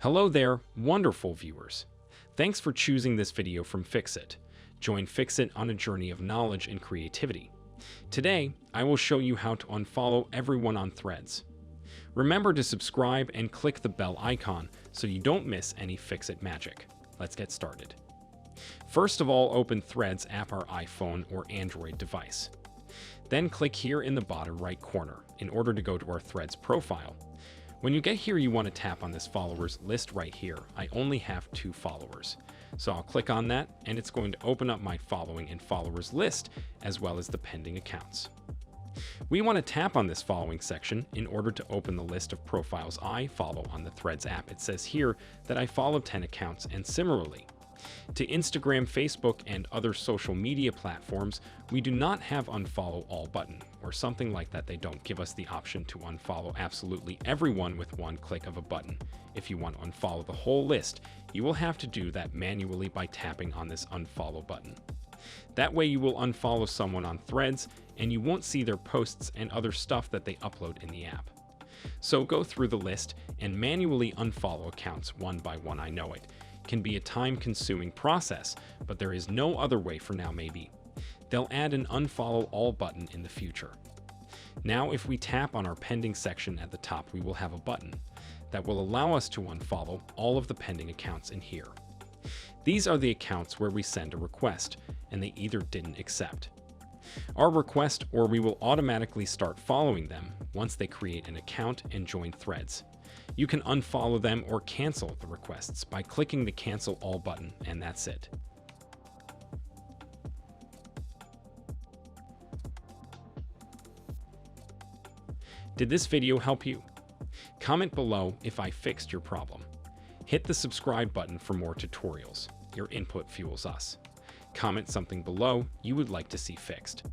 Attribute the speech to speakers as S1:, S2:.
S1: Hello there, wonderful viewers. Thanks for choosing this video from Fixit. Join Fixit on a journey of knowledge and creativity. Today, I will show you how to unfollow everyone on Threads. Remember to subscribe and click the bell icon so you don't miss any Fixit magic. Let's get started. First of all, open Threads app on iPhone or Android device. Then click here in the bottom right corner in order to go to our Threads profile. When you get here, you want to tap on this followers list right here. I only have 2 followers. So I'll click on that and it's going to open up my following and followers list as well as the pending accounts. We want to tap on this following section in order to open the list of profiles I follow on the Threads app. It says here that I follow 10 accounts, and similarly to Instagram, Facebook, and other social media platforms, we do not have unfollow all button or something like that. They don't give us the option to unfollow absolutely everyone with one click of a button. If you want to unfollow the whole list, you will have to do that manually by tapping on this unfollow button. That way you will unfollow someone on Threads and you won't see their posts and other stuff that they upload in the app. So go through the list and manually unfollow accounts one by one. I know it can be a time-consuming process, but there is no other way for now. Maybe they'll add an unfollow all button in the future. Now, if we tap on our pending section at the top, we will have a button that will allow us to unfollow all of the pending accounts in here. These are the accounts where we send a request and they either didn't accept our request or we will automatically start following them once they create an account and join Threads. You can unfollow them or cancel the requests by clicking the cancel all button, and that's it. Did this video help you? Comment below if I fixed your problem. Hit the subscribe button for more tutorials. Your input fuels us. Comment something below you would like to see fixed.